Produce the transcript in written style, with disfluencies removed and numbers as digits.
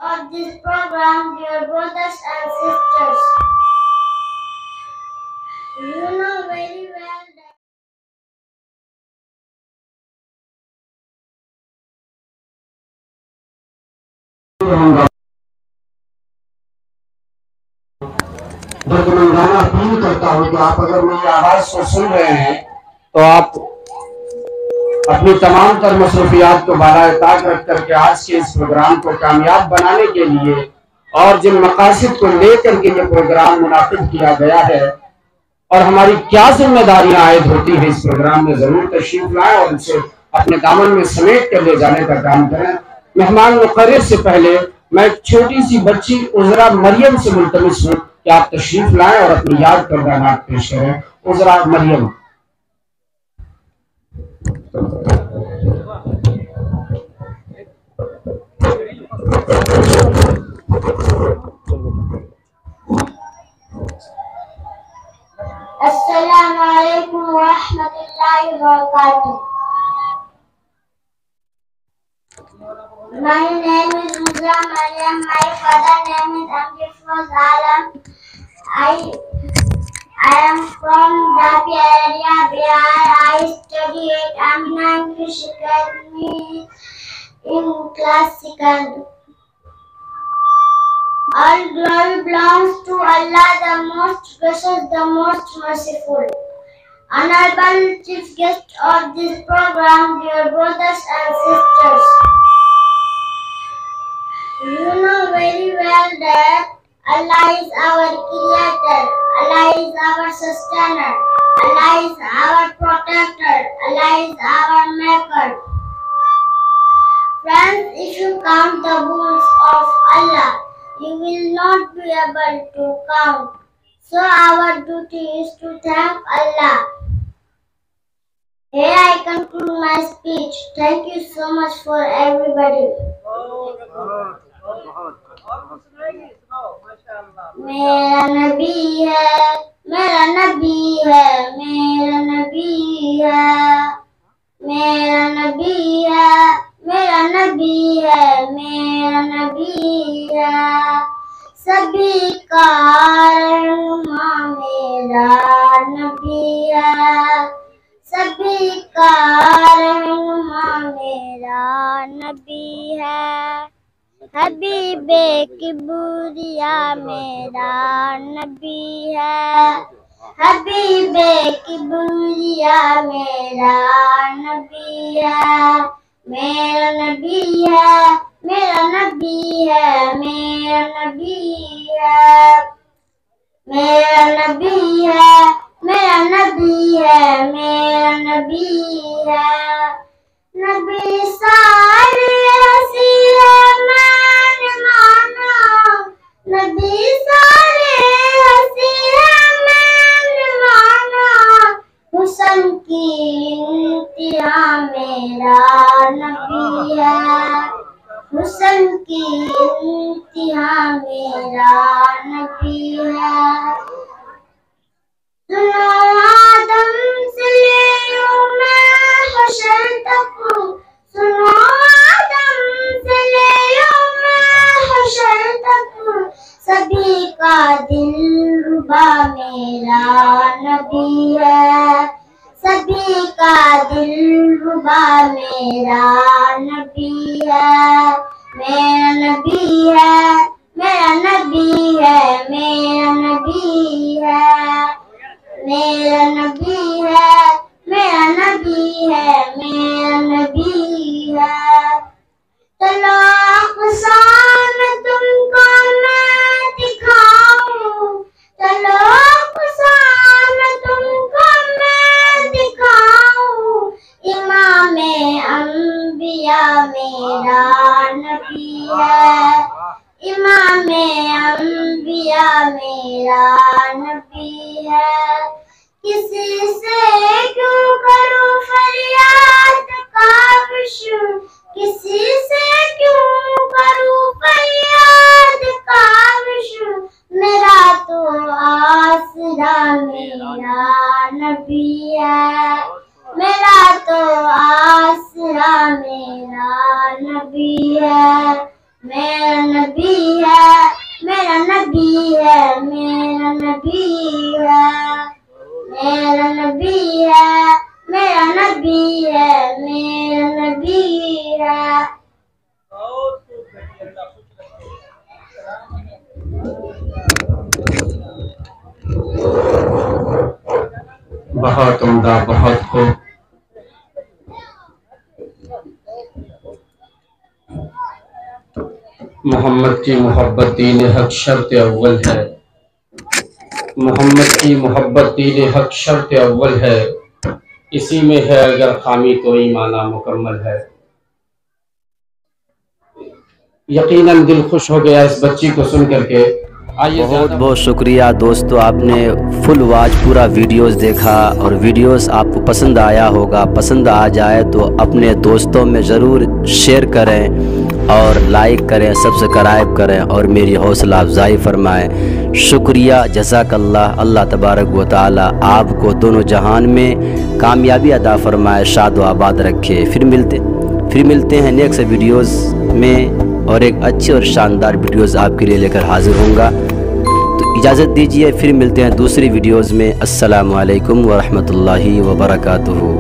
of this program, dear brothers and sisters. You know very well that दर्दमंदाना appeal करता हूँ कि आप अगर मेरी आवाज को सुन रहे हैं तो आप अपनी तमाम तर मसरूफियात को बालाताक रख करके आज के इस प्रोग्राम को कामयाब बनाने के लिए और जिन मकासद को लेकर के ये प्रोग्राम मुनाकिद किया गया है और हमारी क्या जिम्मेदारियां आयद होती है इस प्रोग्राम में जरूर तशरीफ लाएं और इसे अपने दामन में समेट कर ले जाने का काम करें। मेहमान मुकर्रर से पहले मैं एक छोटी सी बच्ची उजरा मरियम से मुल्तमिस हूँ कि आप तशरीफ लाएं और अपनी याद करदा नात पेश करें। उजरा Maryam. Assalamu alaikum wa rahmatullahi wa barakatuh. My name is Uzra Mariam. My father name is Amjad Alam. I am from Dapia area, Bihar. I study at Amina English Academy in class 2nd. All glory belongs to Allah, the most gracious, the most merciful. Honorable chief guest of this program, dear brothers and sisters. You know very well that Allah is our creator, Allah is our sustainer, Allah is our protector, Allah is our maker. Friends, if you count the boons of Allah, you will not be able to count. So our duty is to thank Allah. Here I conclude my speech. Thank you so much for everybody. मेरा नबी है, मेरा नबी है, मेरा नबी है, मेरा नबी है, मेरा नबी है, मेरा नबी है, सभी का रहनुमा मेरा नबी है, सभी का रहनुमा मेरा नबी है, हबीबे किबरिया मेरा नबी है, हबीबे किबरिया मेरा नबी है, मेरा नबी है, मेरा नबी है, मेरा नबी है, मेरा नबी है, मेरा नबी है, मेरा नबी है, नबी सारे हसी है मैंने माना, नबी सारे हसी है मैंने माना, हुस्न की इंतहा मेरा नबी है, हुस्न की इंतहा मेरा नबी है। सुनो आदम से ले मैं हशर तक, सुनो आदम से ले मैं हशर तक, सभी का दिलरुबा मेरा नबी है, सभी का दिलरुबा मेरा नबी है, मेरा नबी है, मेरा नबी है, मेरा नबी है, मेरा नबी है, मेरा नबी है, मेरा नबी है। चलो अक़सा में तुमको मैं दिखाऊं, चलो अक़सा में तुमको मैं दिखाऊं, इमामे अंबिया मेरा नबी है, इमामे अंबिया मेरा नबी है। किसी से क्यों करूं फरियाद काबिश, किसी से क्यों करूं फरियाद काबिश, मेरा तो आसरा मेरा नबी है, मेरा तो आसरा मेरा नबी है, मेरा नबी है, मेरा नबी है, मेरा नबी है, मेरा नबी है, मेरा नबी है, मेरा नबी है। बहुत उम्दा, बहुत खूब। मोहम्मद की मोहब्बत दीन हक शर्त अव्वल है, मोहम्मद की मोहब्बत दीन हक शर्त अव्वल है, इसी में है अगर खामी तो ईमाना मुकम्मल है। यकीनन दिल खुश हो गया इस बच्ची को सुन करके। आइए, बहुत बहुत शुक्रिया दोस्तों, आपने फुल वॉच पूरा वीडियोस देखा और वीडियोस आपको पसंद आया होगा। पसंद आ जाए तो अपने दोस्तों में ज़रूर शेयर करें और लाइक करें, सब्सक्राइब करें और मेरी हौसला अफजाई फरमाएं। शुक्रिया, जज़ाकल्लाह। अल्लाह तबारक व तआला आपको दोनों जहान में कामयाबी अता फरमाए, शाद व आबाद रखे। फिर मिलते हैं नेक्स्ट वीडियोज़ में और एक अच्छे और शानदार वीडियोस आपके लिए लेकर हाजिर होऊंगा। तो इजाज़त दीजिए, फिर मिलते हैं दूसरी वीडियोस में। अस्सलामु अलैकुम व रहमतुल्लाहि व बरकातुहू।